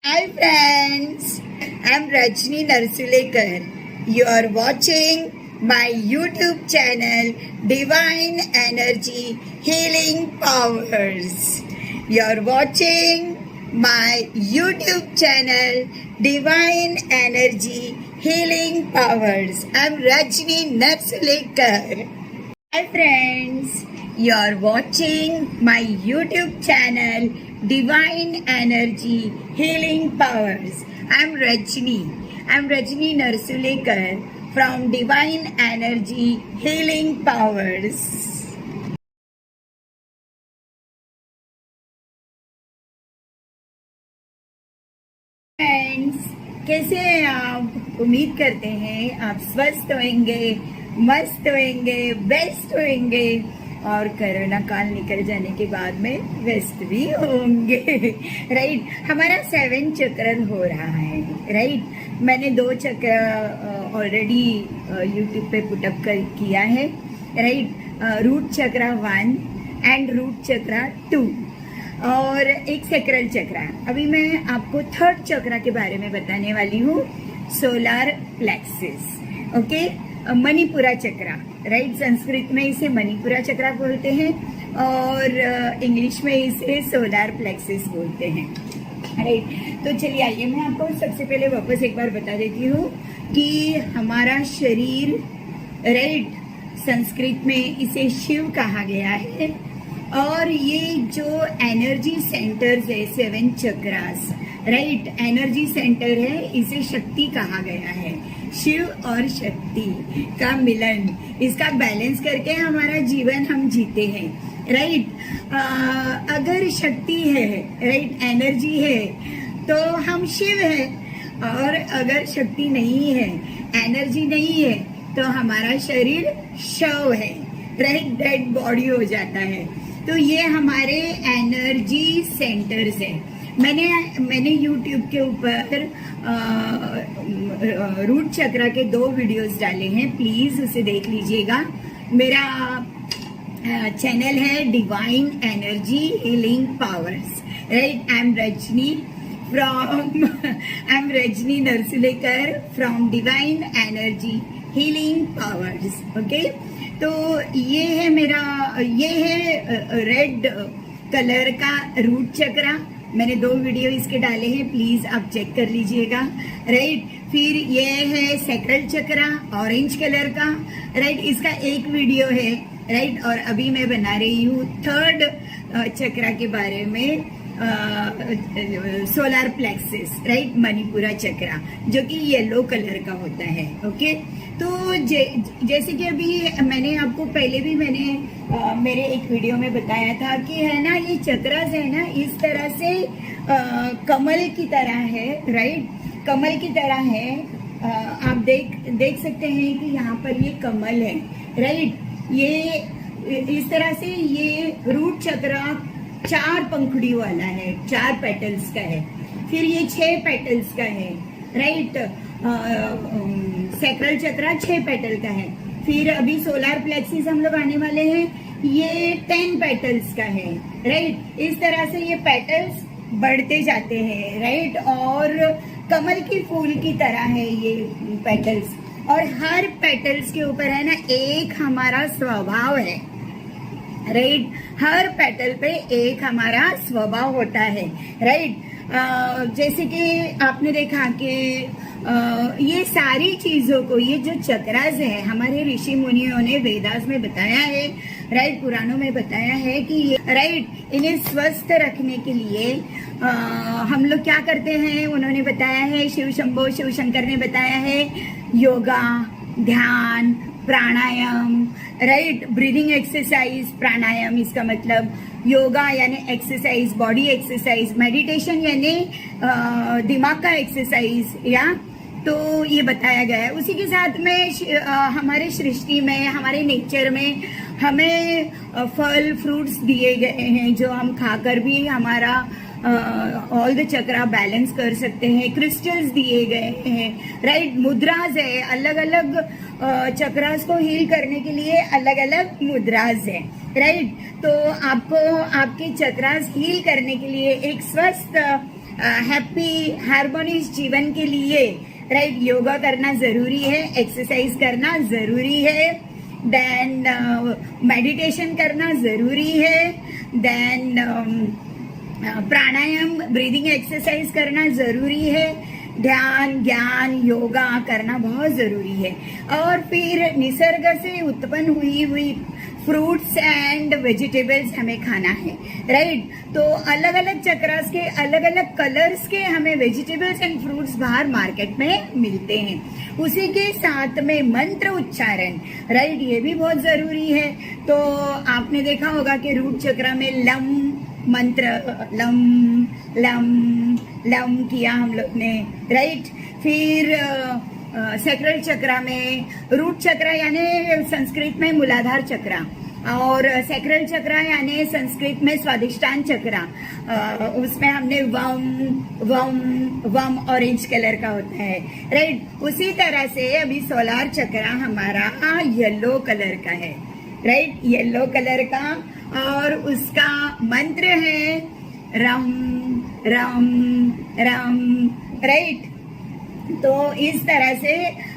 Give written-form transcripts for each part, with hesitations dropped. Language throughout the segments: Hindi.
Hi friends, I'm Rajni Narsulekar. You are watching my YouTube channel Divine Energy Healing Powers. You are watching my YouTube channel Divine Energy Healing Powers. I'm Rajni Narsulekar. Hi friends, you are watching my YouTube channel Divine Energy Healing Powers. I'm Rajni Narsulekar from Divine Energy Healing Powers. Friends, कैसे हैं आप? उम्मीद करते हैं आप स्वस्थ होंगे, मस्त होंगे, बेस्ट होंगे और कोरोना काल निकल जाने के बाद में व्यस्त भी होंगे। राइट, हमारा 7 चक्र हो रहा है। राइट, मैंने 2 चक्र ऑलरेडी यूट्यूब पे पुटअप किया है। राइट, रूट चक्र 1 एंड रूट चक्र 2 और एक सेक्रल चक्र। अभी मैं आपको 3rd चक्र के बारे में बताने वाली हूँ, सोलार प्लेक्सिस। ओके, मणिपुरा चक्र। राइट, संस्कृत में इसे मणिपुरा चक्र बोलते हैं और इंग्लिश में इसे सोलार प्लेक्सिस बोलते हैं। राइट, तो चलिए आइए मैं आपको सबसे पहले वापस एक बार बता देती हूँ कि हमारा शरीर, राइट, संस्कृत में इसे शिव कहा गया है और ये जो एनर्जी सेंटर्स है 7 चक्रास, राइट, एनर्जी सेंटर है, इसे शक्ति कहा गया है। शिव और शक्ति का मिलन, इसका बैलेंस करके हमारा जीवन हम जीते हैं। राइट, अगर शक्ति है, राइट, एनर्जी है तो हम शिव है और अगर शक्ति नहीं है, एनर्जी नहीं है तो हमारा शरीर शव है। राइट, डेड बॉडी हो जाता है। तो ये हमारे एनर्जी सेंटर्स है। मैंने YouTube के ऊपर रूट चक्र के 2 वीडियोस डाले हैं, प्लीज उसे देख लीजिएगा। मेरा चैनल है divine energy healing powers. Right, I am Rajni Narsulekar from divine energy healing powers. Okay, तो ये है रेड कलर का रूट चक्र। मैंने 2 वीडियो इसके डाले हैं, प्लीज आप चेक कर लीजिएगा। राइट, फिर ये है सेक्रल चक्र ऑरेंज कलर का। राइट, इसका एक वीडियो है। राइट, और अभी मैं बना रही हूँ 3rd चक्र के बारे में, सोलार प्लेक्सिस। राइट, मणिपुरा चक्र, जो कि येलो कलर का होता है। ओके, तो जैसे कि अभी मैंने आपको पहले भी मेरे एक वीडियो में बताया था कि है ना, ये चक्रास है ना, इस तरह से कमल की तरह है। राइट, कमल की तरह है। आप देख सकते हैं कि यहाँ पर ये कमल है। राइट, ये इस तरह से ये रूट चक्र 4 पंखुड़ी वाला है, 4 पेटल्स का है। फिर ये 6 पेटल्स का है। राइट, सेक्रल चक्र 6 पेटल का है। फिर अभी सोलार प्लेक्सिस हम लोग आने वाले हैं, ये 10 पेटल्स का है। राइट, इस तरह से ये पेटल्स बढ़ते जाते हैं। राइट, और कमल की फूल की तरह है ये पेटल्स, और हर पेटल्स के ऊपर है ना एक हमारा स्वभाव है। राइट, हर पेटल पे एक हमारा स्वभाव होता है। राइट, जैसे कि आपने देखा कि ये सारी चीजों को, ये जो चक्रास है, हमारे ऋषि मुनियों ने वेदास में बताया है, राइट, पुराणों में बताया है कि राइट, इन्हें स्वस्थ रखने के लिए हम लोग क्या करते हैं, उन्होंने बताया है, शिव शंभो शिव शंकर ने बताया है, योगा, ध्यान, प्राणायाम, राइट, ब्रीदिंग एक्सरसाइज, प्राणायाम इसका मतलब योगा यानी एक्सरसाइज, बॉडी एक्सरसाइज, मेडिटेशन यानी दिमाग का एक्सरसाइज, या तो ये बताया गया है। उसी के साथ में हमारे सृष्टि में, हमारे नेचर में हमें फल फ्रूट्स दिए गए हैं जो हम खाकर भी हमारा ऑल द चक्रा बैलेंस कर सकते हैं। क्रिस्टल्स दिए गए हैं। राइट, मुद्राज है, अलग अलग चक्रास को हील करने के लिए अलग अलग मुद्राज है। राइट, तो आपको आपके चक्रास हील करने के लिए एक स्वस्थ हैप्पी हार्मोनियस जीवन के लिए राइट योगा करना जरूरी है, एक्सरसाइज करना जरूरी है, देन मेडिटेशन करना जरूरी है, देन प्राणायाम ब्रीदिंग एक्सरसाइज करना जरूरी है, ध्यान ज्ञान योगा करना बहुत जरूरी है। और फिर निसर्ग से उत्पन्न हुई फ्रूट्स एंड वेजिटेबल्स हमें खाना है, राइट। तो अलग अलग चक्रास के अलग अलग कलर्स के हमें वेजिटेबल्स एंड फ्रूट्स बाहर मार्केट में मिलते हैं। उसी के साथ में मंत्र उच्चारण, राइट, ये भी बहुत जरूरी है। तो आपने देखा होगा कि रूट चक्र में लम मंत्र, लम लम लम किया हम लोग ने, राइट। फिर सैक्रल चक्र में, रूट चक्र यानी संस्कृत में मूलाधार चक्र, और सैक्रल चक्र यानी संस्कृत में स्वादिष्टान चक्र, उसमें हमने वम वम वम ऑरेंज कलर का होता है, राइट। उसी तरह से अभी सोलार चक्र हमारा येलो कलर का है, राइट, येलो कलर का, और उसका मंत्र है रम रम रम, राइट। तो इस तरह से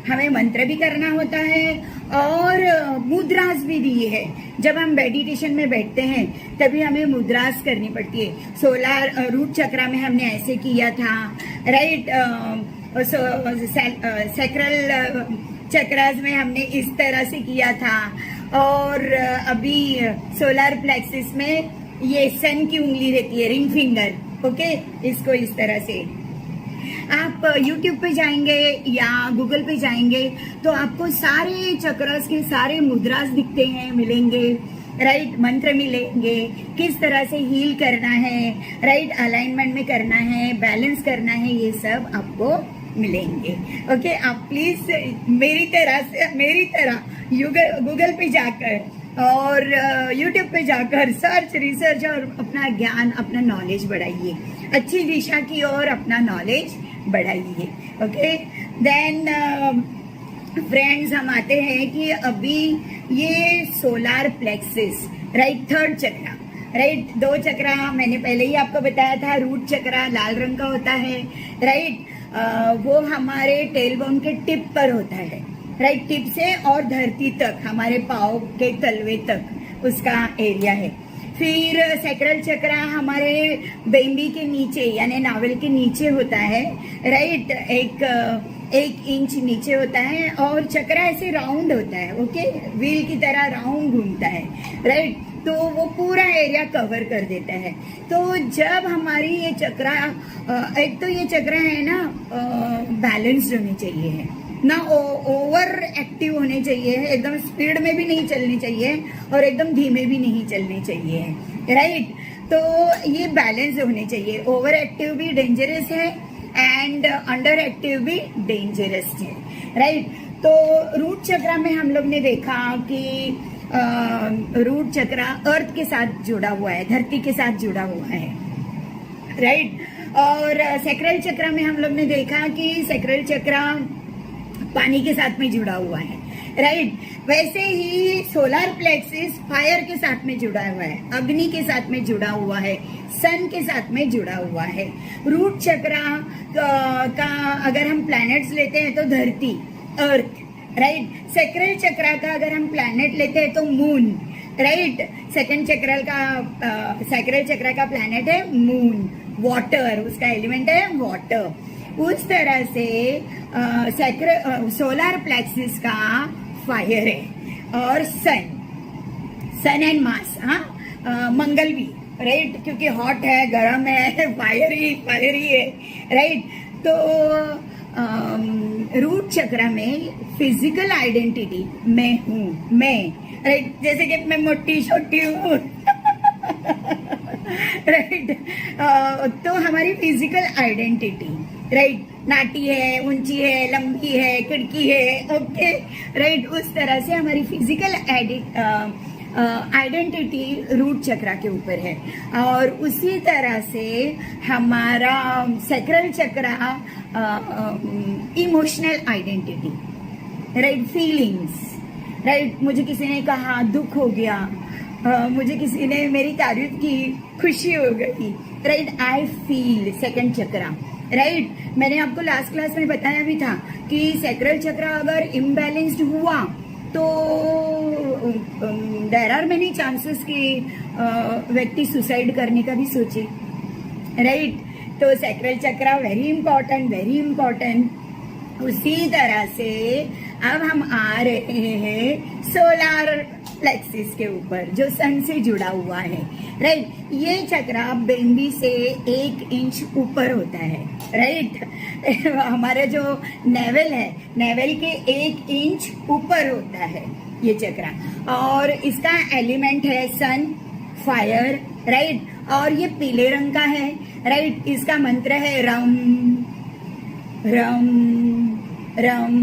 हमें मंत्र भी करना होता है और मुद्रास भी दी है। जब हम मेडिटेशन में बैठते हैं तभी हमें मुद्रास करनी पड़ती है। सोलार रूट चक्र में हमने ऐसे किया था, राइट। सैक्रल चक्रास में हमने इस तरह से किया था, और अभी सोलार प्लेक्सिस में ये सन की उंगली रहती है, रिंग फिंगर, ओके, इसको इस तरह से। आप YouTube पे जाएंगे या गूगल पे जाएंगे तो आपको सारे चक्रास के सारे मुद्रास दिखते हैं, मिलेंगे, राइट। मंत्र मिलेंगे, किस तरह से हील करना है, राइट, अलाइनमेंट में करना है, बैलेंस करना है, ये सब आपको मिलेंगे, ओके। आप प्लीज मेरी तरह गूगल पे जाकर और यूट्यूब पे जाकर सर्च रिसर्च और अपना ज्ञान अपना नॉलेज बढ़ाइए, अच्छी दिशा की ओर अपना नॉलेज बढ़ाइए, ओके। देन फ्रेंड्स, हम आते हैं कि अभी ये सोलार प्लेक्सिस, राइट, थर्ड चक्र, राइट। दो चक्र मैंने पहले ही आपको बताया था, रूट चक्र लाल रंग का होता है, राइट, वो हमारे टेलबोन के टिप पर होता है, राइट, टिप से और धरती तक, हमारे पाँव के तलवे तक उसका एरिया है। फिर सैक्रल चक्र हमारे बेंबी के नीचे यानी नावल के नीचे होता है, राइट, एक इंच नीचे होता है, और चक्र ऐसे राउंड होता है, ओके, व्हील की तरह राउंड घूमता है, राइट। तो वो पूरा एरिया कवर कर देता है। तो जब हमारी ये चक्र, एक तो ये चक्र है ना बैलेंस्ड होनी चाहिए है ना, ओवर एक्टिव होने चाहिए है, एकदम स्पीड में भी नहीं चलनी चाहिए और एकदम धीमे भी नहीं चलने चाहिए, राइट। तो ये बैलेंस होने चाहिए। ओवर एक्टिव भी डेंजरस है एंड अंडर एक्टिव भी डेंजरस है, राइट। तो रूट चक्र में हम लोग ने देखा कि रूट चक्र अर्थ के साथ जुड़ा हुआ है, धरती के साथ जुड़ा हुआ है, राइट। और सैक्रल चक्र में हम लोग ने देखा कि सैक्रल चक्र पानी के साथ में जुड़ा हुआ है, राइट। वैसे ही सोलार प्लेक्सिस फायर के साथ में जुड़ा हुआ है, अग्नि के साथ में जुड़ा हुआ है, सन के साथ में जुड़ा हुआ है। रूट चक्र का अगर हम प्लैनेट्स लेते हैं तो धरती, अर्थ, राइट। सैक्रल चक्र का अगर हम प्लैनेट लेते हैं तो मून, राइट। सैक्रल चक्र का प्लैनेट है मून, वाटर, उसका एलिमेंट है वाटर। उस तरह से सोलार प्लेक्सिस का फायर है, और सन एंड मास, मंगल भी, राइट, क्योंकि हॉट है, गर्म है, फायरी है, राइट। तो रूट चक्र में फिजिकल आइडेंटिटी मैं हूँ, राइट, जैसे कि मैं मोटी छोटी हूँ राइट। तो हमारी फिजिकल आइडेंटिटी, राइट, नाटी है, ऊंची है, लंबी है, खिड़की है, ओके, राइट। उस तरह से हमारी फिजिकल आइडेंटिटी रूट चक्र के ऊपर है। और उसी तरह से हमारा सैक्रल चक्र emotional identity, right, feelings, right. मुझे किसी ने कहा, दुख हो गया, मुझे किसी ने मेरी तारीफ की, खुशी हो गई, right. I feel second chakra, right. मैंने आपको लास्ट क्लास में बताया भी था कि सैक्रल चक्रा अगर इम्बैलेंस्ड हुआ तो देयर आर मेनी चांसेस कि व्यक्ति सुसाइड करने का भी सोचे, राइट। तो सैक्रल चक्रा वेरी इंपॉर्टेंट, वेरी इंपॉर्टेंट। उसी तरह से अब हम आ रहे हैं सोलार प्लेक्सिस के ऊपर जो सन से जुड़ा हुआ है, राइट। ये चक्रा बेंबी से 1 इंच ऊपर होता है, राइट। हमारा जो नेवल है, नेवल के 1 इंच ऊपर होता है ये चक्रा, और इसका एलिमेंट है सन, फायर, राइट। और ये पीले रंग का है, राइट। इसका मंत्र है रम रम रम,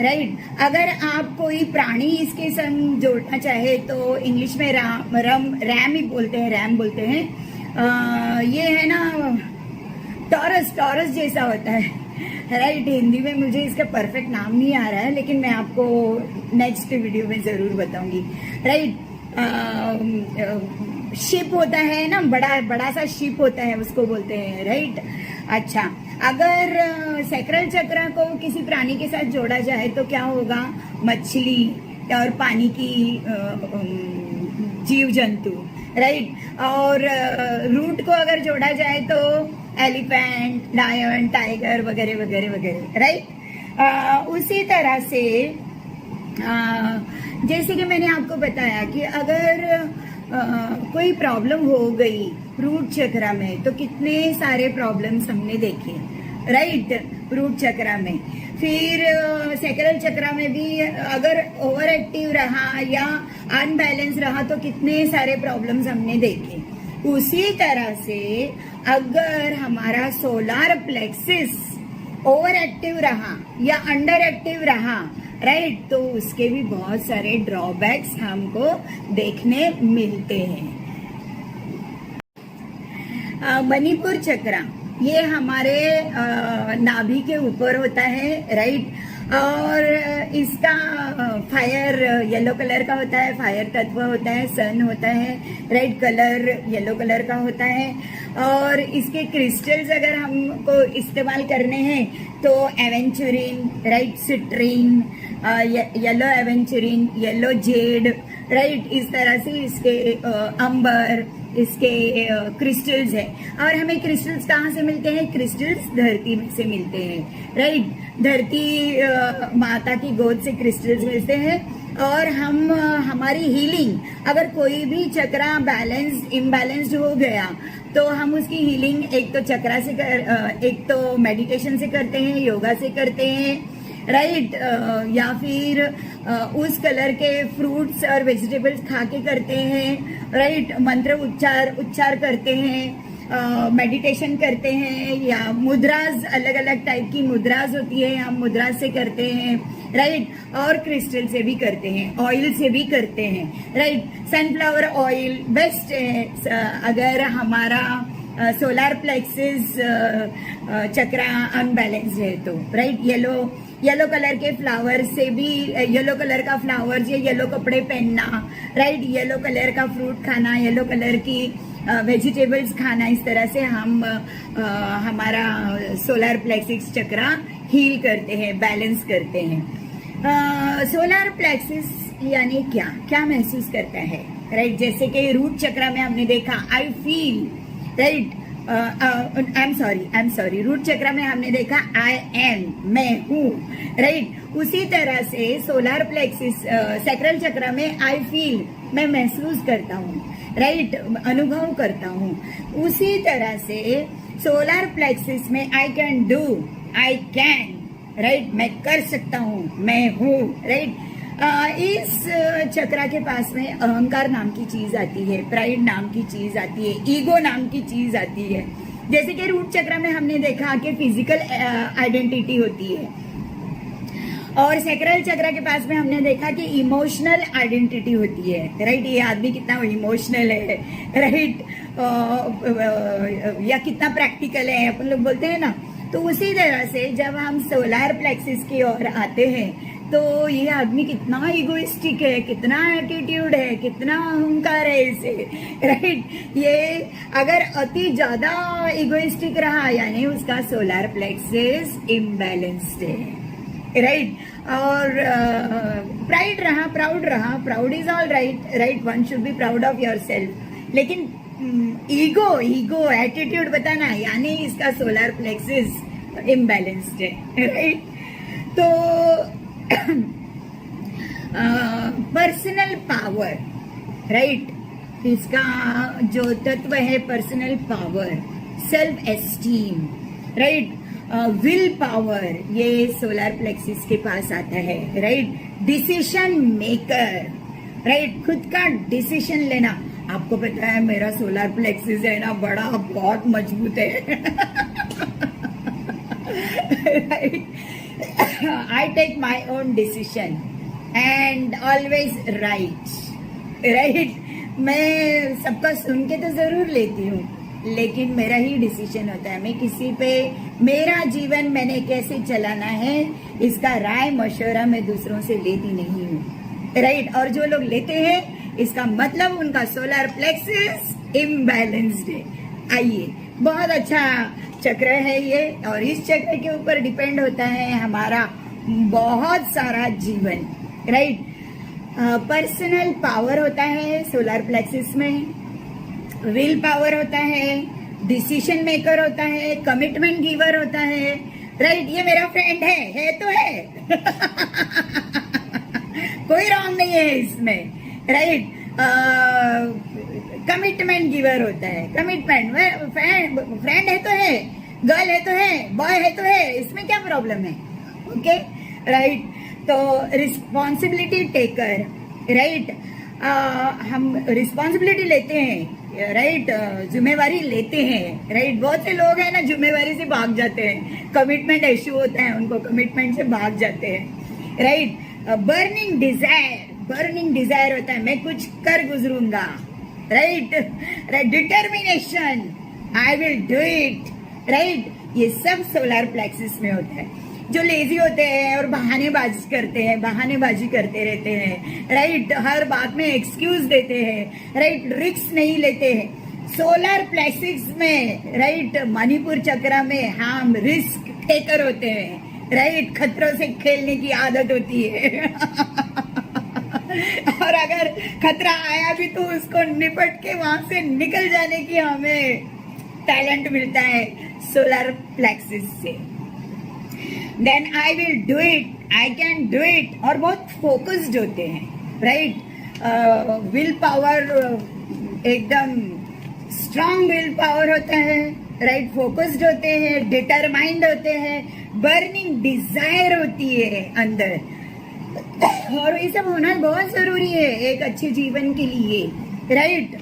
राइट। अगर आप कोई प्राणी इसके संग जोड़ना चाहे तो इंग्लिश में राम रम रैम ही बोलते हैं, रैम बोलते हैं। ये है ना टॉरस, टॉरस जैसा होता है, राइट। हिंदी में मुझे इसका परफेक्ट नाम नहीं आ रहा है, लेकिन मैं आपको नेक्स्ट वीडियो में जरूर बताऊंगी, राइट। शिप होता है ना, बड़ा बड़ा सा शिप होता है, उसको बोलते हैं, राइट। अच्छा, अगर सैक्रल चक्र को किसी प्राणी के साथ जोड़ा जाए तो क्या होगा? मछली और पानी की जीव जंतु, राइट। और रूट को अगर जोड़ा जाए तो एलिफेंट, लायन, टाइगर वगैरह वगैरह वगैरह, राइट। उसी तरह से जैसे कि मैंने आपको बताया कि अगर कोई प्रॉब्लम हो गई रूट चक्र में तो कितने सारे प्रॉब्लम्स हमने देखे, राइट, रूट चक्र में। फिर सैक्रल चक्र में भी अगर ओवर एक्टिव रहा या अनबैलेंस रहा तो कितने सारे प्रॉब्लम्स हमने देखे। उसी तरह से अगर हमारा सोलार प्लेक्सिस ओवर एक्टिव रहा या अंडर एक्टिव रहा, राइट, तो उसके भी बहुत सारे ड्रॉबैक्स हमको देखने मिलते हैं। मणिपुर चक्र ये हमारे नाभि के ऊपर होता है, राइट। और इसका फायर येलो कलर का होता है, फायर तत्व होता है, सन होता है, राइट, कलर येलो कलर का होता है। और इसके क्रिस्टल्स अगर हमको इस्तेमाल करने हैं तो aventurine, right, citrine, yellow aventurine, yellow Z, right, इस तरह से इसके अंबर, इसके क्रिस्टल्स है। और हमें क्रिस्टल्स कहाँ से मिलते हैं? क्रिस्टल्स धरती से मिलते हैं, राइट। धरती माता की गोद से क्रिस्टल्स मिलते हैं। और हम हमारी हीलिंग, अगर कोई भी चक्रा इम्बैलेंस्ड हो गया तो हम उसकी हीलिंग एक तो चक्रा से एक तो मेडिटेशन से करते हैं, योगा से करते हैं, राइट, या फिर उस कलर के फ्रूट्स और वेजिटेबल्स खा के करते हैं, राइट। मंत्र उच्चार करते हैं, मेडिटेशन करते हैं, या मुद्राज, अलग अलग टाइप की मुद्राज होती है, हम मुद्रा से करते हैं, राइट। और क्रिस्टल से भी करते हैं, ऑयल से भी करते हैं, राइट। सनफ्लावर ऑयल बेस्ट है अगर हमारा सोलार प्लेक्सिस चक्रा अनबैलेंस है तो, राइट। येलो कलर के फ्लावर से भी, येलो कलर का फ्लावर्स या येलो कपड़े पहनना, राइट, येलो कलर का फ्रूट खाना, येलो कलर की वेजिटेबल्स खाना, इस तरह से हम हमारा सोलार प्लेक्सिस चक्रा हील करते हैं, बैलेंस करते हैं। सोलार प्लेक्सिस यानी क्या महसूस करता है, राइट। जैसे कि रूट चक्रा में हमने देखा I feel, right, I am sorry, root chakra में हमने देखा आई एम, मैं हूँ, राइट। उसी तरह से सोलार प्लेक्सिस सैक्रल चक्र में आई फील, मैं महसूस करता हूँ, राइट, अनुभव करता हूँ। उसी तरह से सोलार प्लेक्सिस में आई can do, I can, right, मैं कर सकता हूँ, मैं हूँ, राइट। इस चक्रा के पास में अहंकार नाम की चीज आती है, प्राइड नाम की चीज आती है, ईगो नाम की चीज आती है। जैसे कि रूट चक्रा में हमने देखा कि फिजिकल आइडेंटिटी होती है, और सैक्रल चक्रा के पास में हमने देखा कि इमोशनल आइडेंटिटी होती है, राइट। ये आदमी कितना इमोशनल है, राइट, या कितना प्रैक्टिकल है, अपन लोग बोलते हैं ना। तो उसी तरह से जब हम सोलार प्लेक्सिस की ओर आते हैं तो ये आदमी कितना इगोइस्टिक है, कितना एटीट्यूड है, कितना अहंकार है इसे, राइट। ये अगर अति ज्यादा इगोइस्टिक रहा यानी उसका सोलर प्लेक्सस इम्बैलेंस्ड है, राइट। और प्राइड रहा, proud is all right, right, one should be proud of your self. लेकिन ईगो एटीट्यूड बताना यानी इसका सोलर प्लेक्सस इम्बैलेंस्ड है, राइट। तो पर्सनल पावर, राइट, इसका जो तत्व है personal power, self esteem, right, will power, ये सोलर प्लेक्सिस के पास आता है, राइट। डिसीजन मेकर, राइट, खुद का डिसीजन लेना। आपको पता है मेरा सोलर प्लेक्सिस है ना बड़ा बहुत मजबूत है, right. I take my own decision and always right, right. मैं सबका सुन के तो जरूर लेती हूँ, लेकिन मेरा ही डिसीजन होता है। मैं किसी पे मेरा जीवन मैंने कैसे चलाना है इसका राय मशवरा मैं दूसरों से लेती नहीं हूँ, राइट। और जो लोग लेते हैं इसका मतलब उनका सोलर प्लेक्सस इम्बैलेंस्ड है। आइए, बहुत अच्छा चक्र है ये, और इस चक्र के ऊपर डिपेंड होता है हमारा बहुत सारा जीवन, राइट। पर्सनल पावर होता है सोलर प्लेक्सिस में, विल पावर होता है, डिसीजन मेकर होता है, कमिटमेंट गिवर होता है, राइट। ये मेरा फ्रेंड है तो है कोई रॉन्ग नहीं है इसमें, राइट। कमिटमेंट गिवर होता है, कमिटमेंट, फ्रेंड है तो है, गर्ल है तो है, बॉय है तो है, इसमें क्या प्रॉब्लम है, ओके, राइट। तो रिस्पॉन्सिबिलिटी टेकर, राइट, हम रिस्पॉन्सिबिलिटी लेते हैं, राइट, जिम्मेवारी लेते हैं, राइट। बहुत से लोग हैं ना जिम्मेवारी से भाग जाते हैं, कमिटमेंट इश्यू होता है उनको, कमिटमेंट से भाग जाते हैं, राइट। बर्निंग डिजायर होता है, मैं कुछ कर गुजरूंगा, right, determination, I will do it, right. ये सब सोलर प्लेक्सिस में होता है। जो लेजी होते हैं और बहानेबाजी करते रहते हैं, राइट, हर बात में एक्सक्यूज देते हैं, राइट, रिस्क नहीं लेते हैं। सोलर प्लेक्सिस में, राइट, मणिपुर चक्र में हम रिस्क टेकर होते हैं, राइट, खतरों से खेलने की आदत होती है और अगर खतरा आया भी तो उसको निपट के वहां से निकल जाने की हमें टैलेंट मिलता है सोलर प्लेक्सिस से। Then I will do it, I can do it, और बहुत फोकस्ड होते हैं, राइट। विल पावर एकदम स्ट्रांग विल पावर होता है, राइट, फोकस्ड होते हैं, डिटरमाइंड होते हैं, बर्निंग डिजायर होती है अंदर, और ये सब होना बहुत जरूरी है एक अच्छे जीवन के लिए, राइट।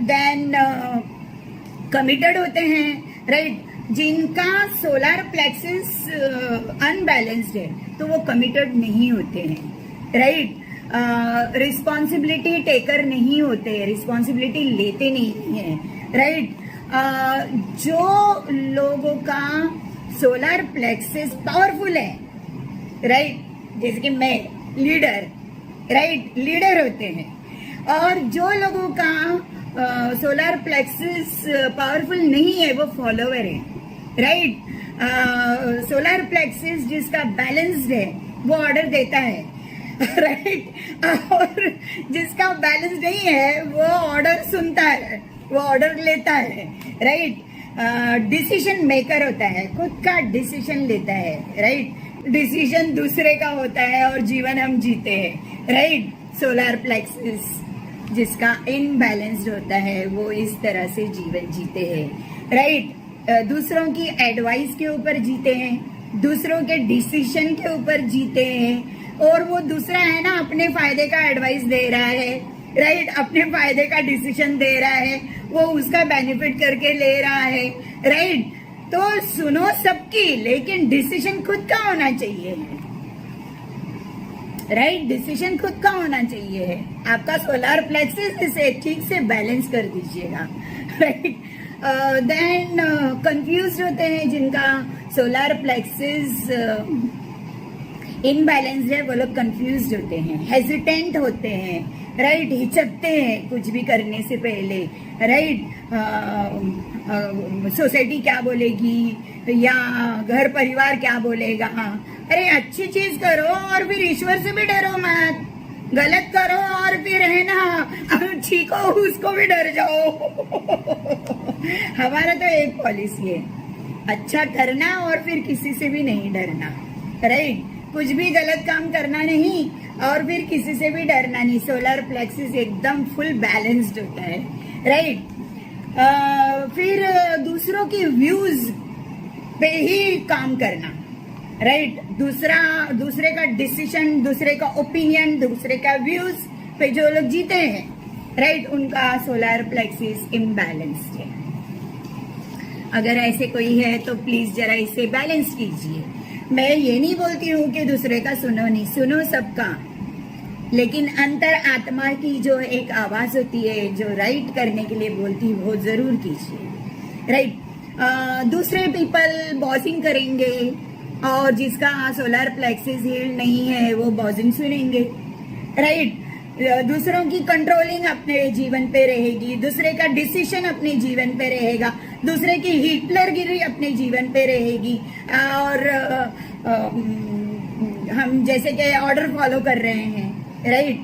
देन कमिटेड होते हैं, राइट, जिनका सोलर प्लेक्सिस अनबैलेंस्ड है तो वो कमिटेड नहीं होते हैं, राइट। रिस्पॉन्सिबिलिटी टेकर नहीं होते, रिस्पॉन्सिबिलिटी लेते नहीं है, राइट। जो लोगों का सोलर प्लेक्सिस पावरफुल है, राइट, जैसे कि मैं लीडर, राइट, लीडर होते हैं, और जो लोगों का सोलर प्लेक्सिस पावरफुल नहीं है वो फॉलोवर है, राइट। सोलर प्लेक्सिस जिसका बैलेंस्ड है वो ऑर्डर देता है, राइट, और जिसका बैलेंस नहीं है वो ऑर्डर सुनता है, वो ऑर्डर लेता है, राइट। डिसीजन मेकर होता है, खुद का डिसीजन लेता है, राइट। डिसीजन दूसरे का होता है और जीवन हम जीते हैं, राइट। सोलर प्लेक्सिस जिसका इनबैलेंस्ड होता है वो इस तरह से जीवन जीते हैं, राइट। दूसरों की एडवाइस के ऊपर जीते हैं, दूसरों के डिसीजन के ऊपर जीते हैं, और वो दूसरा है ना अपने फायदे का एडवाइस दे रहा है, राइट, अपने फायदे का डिसीजन दे रहा है, वो उसका बेनिफिट करके ले रहा है, राइट। तो सुनो सबकी, लेकिन डिसीजन खुद का होना चाहिए, राइट, डिसीजन खुद का होना चाहिए। आपका सोलर प्लेक्सिस इसे ठीक से बैलेंस कर दीजिएगा, राइट। देन कंफ्यूज होते हैं जिनका सोलर प्लेक्सिस इनबैलेंस्ड है वो लोग कंफ्यूज्ड होते हैं, हेजिटेंट होते हैं, राइट, हिचकते हैं कुछ भी करने से पहले, राइट, सोसाइटी क्या बोलेगी या घर परिवार क्या बोलेगा। अरे अच्छी चीज करो और फिर ईश्वर से भी डरो मत, गलत करो और फिर है ना छीको उसको भी डर जाओ। हमारा तो एक पॉलिसी है, अच्छा करना और फिर किसी से भी नहीं डरना, राइट, कुछ भी गलत काम करना नहीं और फिर किसी से भी डरना नहीं। सोलर प्लेक्सिस एकदम फुल बैलेंस्ड होता है, राइट। फिर दूसरों की व्यूज पे ही काम करना, राइट, दूसरे का डिसीजन, दूसरे का ओपिनियन, दूसरे का व्यूज पे जो लोग जीते हैं, राइट, उनका सोलर प्लेक्सिस इम्बैलेंस्ड है। अगर ऐसे कोई है तो प्लीज जरा इसे बैलेंस कीजिए। मैं ये नहीं बोलती हूँ कि दूसरे का सुनो नहीं, सुनो सबका, लेकिन अंतर आत्मा की जो एक आवाज होती है जो राइट करने के लिए बोलती है वो जरूर कीजिए, राइट। दूसरे पीपल बॉसिंग करेंगे और जिसका सोलर प्लेक्सिस हील्ड नहीं है वो बॉसिंग सुनेंगे, राइट। दूसरों की कंट्रोलिंग अपने जीवन पे रहेगी, दूसरे का डिसीजन अपने जीवन पे रहेगा, दूसरे की हिटलरगिरी अपने जीवन पे रहेगी और हम जैसे कि ऑर्डर फॉलो कर रहे हैं, राइट।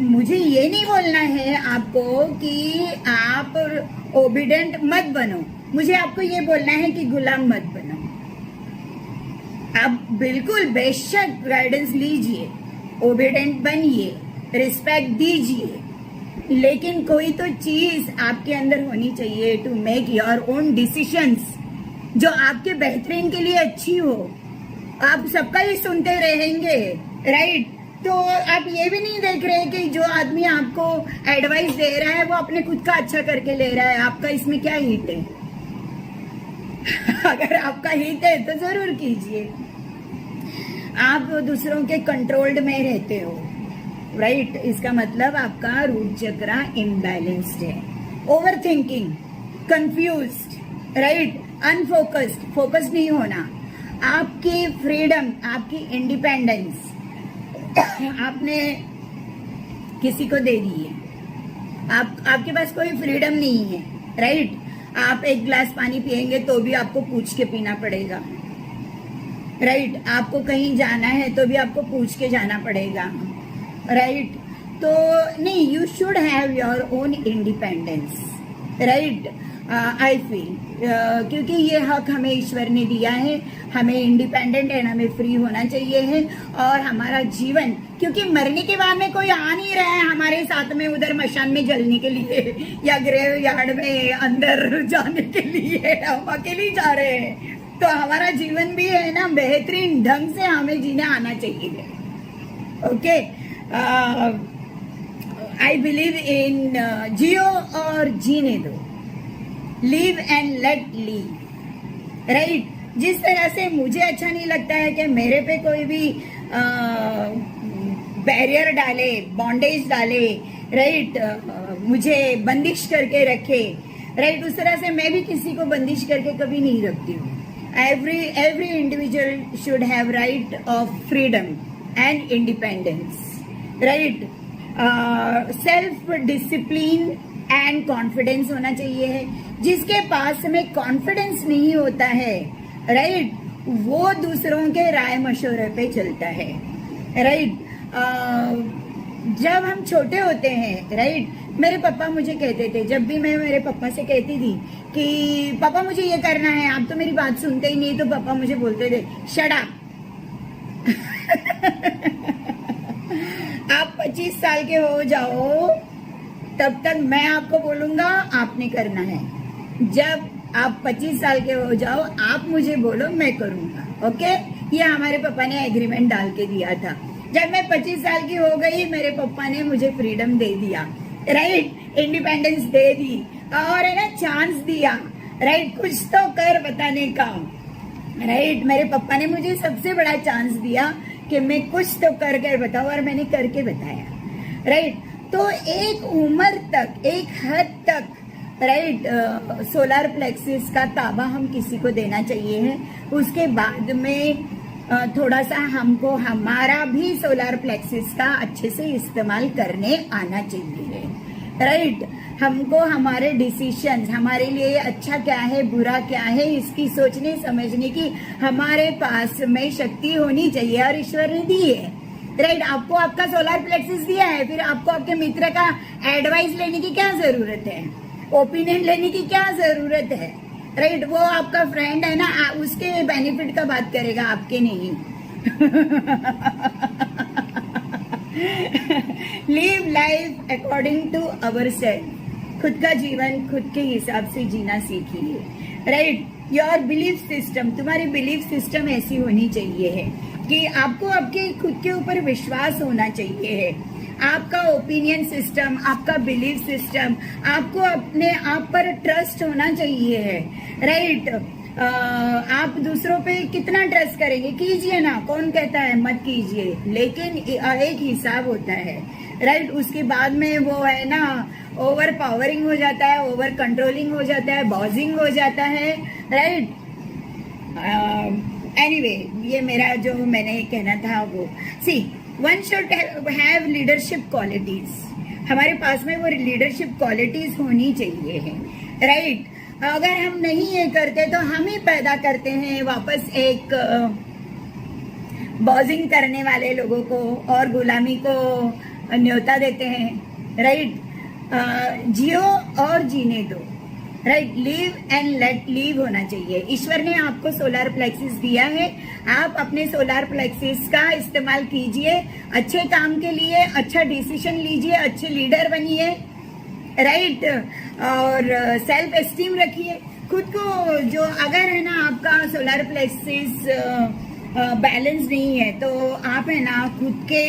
मुझे ये नहीं बोलना है आपको कि आप ओबीडेंट मत बनो, मुझे आपको ये बोलना है कि गुलाम मत बनो। आप बिल्कुल बेशक गाइडेंस लीजिए, ओबीडेंट बनिए, रिस्पेक्ट दीजिए, लेकिन कोई तो चीज आपके अंदर होनी चाहिए to make your own decisions जो आपके बेहतरीन के लिए अच्छी हो। आप सबका ही सुनते रहेंगे, राइट, तो आप ये भी नहीं देख रहे कि जो आदमी आपको एडवाइस दे रहा है वो अपने खुद का अच्छा करके ले रहा है, आपका इसमें क्या हित है? अगर आपका हित है तो जरूर कीजिए। आप दूसरों के कंट्रोल्ड में रहते हो, राइट, इसका मतलब आपका रूट चक्रा इम्बैलेंस्ड है। Over thinking, confused, right, unfocused, focus नहीं होना, आपकी फ्रीडम, आपकी इंडिपेंडेंस आपने किसी को दे दी है, आपके पास कोई फ्रीडम नहीं है, राइट। आप एक गिलास पानी पिएंगे तो भी आपको पूछ के पीना पड़ेगा, राइट, आपको कहीं जाना है तो भी आपको पूछ के जाना पड़ेगा, राइट। तो नहीं, you should have your own independence, right, I feel, क्योंकि ये हक हमें ईश्वर ने दिया है, हमें इंडिपेंडेंट एंड हमें फ्री होना चाहिए है। और हमारा जीवन, क्योंकि मरने के बाद में कोई आ नहीं रहा है हमारे साथ में उधर मशान में जलने के लिए या ग्रेव यार्ड में अंदर जाने के लिए, हम अकेले ही जा रहे हैं। तो हमारा जीवन भी है ना बेहतरीन ढंग से हमें जीने आना चाहिए, ओके। आई बिलीव इन जियो और जीने दो, live and let leave, right. जिस तरह से मुझे अच्छा नहीं लगता है कि मेरे पे कोई भी बैरियर डाले, बॉन्डेज डाले, राइट, मुझे बंदिश करके रखे, राइट, उस तरह से मैं भी किसी को बंदिश करके कभी नहीं रखती हूँ। every individual should have right of freedom and independence, right, self discipline and confidence होना चाहिए है। जिसके पास में कॉन्फिडेंस नहीं होता है, राइट, वो दूसरों के राय मशवरे पे चलता है, राइट। जब हम छोटे होते हैं, राइट, मेरे पापा मुझे कहते थे, जब भी मैं मेरे पापा से कहती थी कि पापा मुझे ये करना है, आप तो मेरी बात सुनते ही नहीं, तो पापा मुझे बोलते थे शट अप। आप 25 साल के हो जाओ तब तक मैं आपको बोलूंगा आपने करना है, जब आप 25 साल के हो जाओ आप मुझे बोलो मैं करूंगा, ओके। ये हमारे पापा ने एग्रीमेंट डाल के दिया था। जब मैं 25 साल की हो गई मेरे पापा ने मुझे फ्रीडम दे दिया, राइट, इंडिपेंडेंस दे दी और है ना चांस दिया, राइट, कुछ तो कर बताने का, राइट। मेरे पापा ने मुझे सबसे बड़ा चांस दिया कि मैं कुछ तो कर बताऊं और मैंने करके बताया, राइट। तो एक उम्र तक, एक हद तक, राइट, सोलर प्लेक्सिस का ताबा हम किसी को देना चाहिए है। उसके बाद में थोड़ा सा हमको हमारा भी सोलार प्लेक्सिस का अच्छे से इस्तेमाल करने आना चाहिए, राइट। हमको हमारे डिसीशंस, हमारे लिए अच्छा क्या है बुरा क्या है, इसकी सोचने समझने की हमारे पास में शक्ति होनी चाहिए, और ईश्वर ने दी है, राइट। आपको आपका सोलार प्लेक्सिस दिया है, फिर आपको आपके मित्र का एडवाइस लेने की क्या जरूरत है, ओपिनियन लेने की क्या जरूरत है, राइट। वो आपका फ्रेंड है ना, उसके बेनिफिट का बात करेगा, आपके नहीं। Live life according to our self. खुद का जीवन खुद के हिसाब से जीना सीखिए, राइट। योर बिलीफ सिस्टम, तुम्हारी बिलीफ सिस्टम ऐसी होनी चाहिए है कि आपको आपके खुद के ऊपर विश्वास होना चाहिए है। आपका ओपिनियन सिस्टम, आपका बिलीफ सिस्टम, आपको अपने आप पर ट्रस्ट होना चाहिए है, राइट। आप दूसरों पे कितना ट्रस्ट करेंगे, कीजिए ना, कौन कहता है मत कीजिए, लेकिन एक हिसाब होता है, राइट। उसके बाद में वो है ना ओवर पावरिंग हो जाता है, ओवर कंट्रोलिंग हो जाता है, बॉजिंग हो जाता है, राइट। एनीवे, ये मेरा जो मैंने कहना था वो, see one should have leadership qualities. हमारे पास में वो लीडरशिप क्वालिटीज होनी चाहिए है, राइट। अगर हम नहीं ये करते तो हम ही पैदा करते हैं वापस एक बॉजिंग करने वाले लोगों को और गुलामी को न्योता देते हैं, राइट। जियो और जीने दो, right. Live and let live होना चाहिए। ईश्वर ने आपको सोलार प्लेक्सिस दिया है, आप अपने सोलार प्लेक्सिस का इस्तेमाल कीजिए अच्छे काम के लिए, अच्छा डिसीजन लीजिए, अच्छे लीडर बनिए, राइट। और सेल्फ एस्टीम रखिए खुद को। जो अगर है ना आपका सोलार प्लेक्सिस बैलेंस नहीं है तो आप है ना खुद के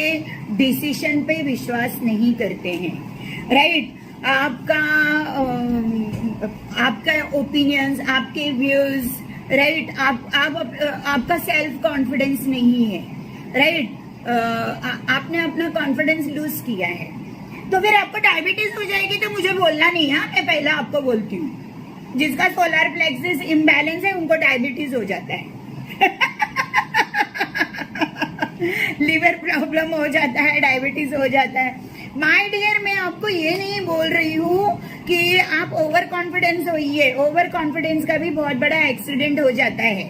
डिसीजन पे विश्वास नहीं करते हैं, राइट। आपका ओपिनियंस, आपके व्यूज, राइट। आपका सेल्फ कॉन्फिडेंस नहीं है, राइट। आपने अपना कॉन्फिडेंस लूज किया है, तो फिर आपको डायबिटीज हो जाएगी। तो मुझे बोलना नहीं है, मैं पहला आपको बोलती हूँ, जिसका सोलार प्लेक्सिस इम्बैलेंस है उनको डायबिटीज हो जाता है। लिवर प्रॉब्लम हो जाता है, डायबिटीज हो जाता है। माय डियर, मैं आपको ये नहीं बोल रही हूँ कि आप ओवर कॉन्फिडेंस होइए। ओवर कॉन्फिडेंस का भी बहुत बड़ा एक्सीडेंट हो जाता है।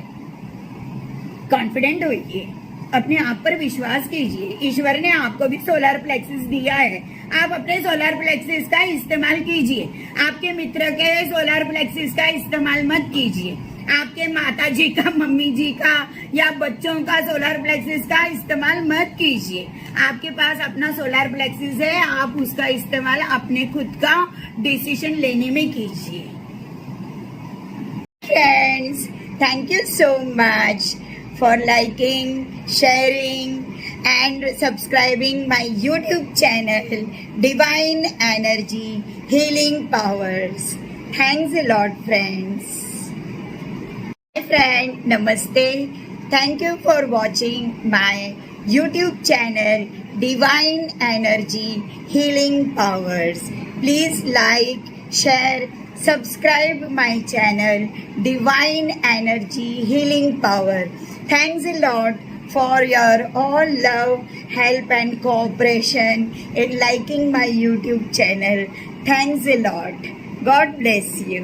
कॉन्फिडेंट होइए, अपने आप पर विश्वास कीजिए। ईश्वर ने आपको भी सोलार प्लेक्सिस दिया है, आप अपने सोलार प्लेक्सिस का इस्तेमाल कीजिए। आपके मित्र के सोलार प्लेक्सिस का इस्तेमाल मत कीजिए। आपके माता जी का, मम्मी जी का या बच्चों का सोलार प्लेक्सिस का इस्तेमाल मत कीजिए। आपके पास अपना सोलार प्लेक्सिस है, आप उसका इस्तेमाल अपने खुद का डिसीजन लेने में कीजिए। Friends, thank you so much for liking, sharing and subscribing my YouTube channel Divine Energy Healing Powers. Thanks a lot, friends. Hi friend, namaste. Thank you for watching my YouTube channel Divine Energy Healing Powers. Please like, share, subscribe my channel Divine Energy Healing Power. Thanks a lot for your all love, help and cooperation in liking my YouTube channel. Thanks a lot. God bless you.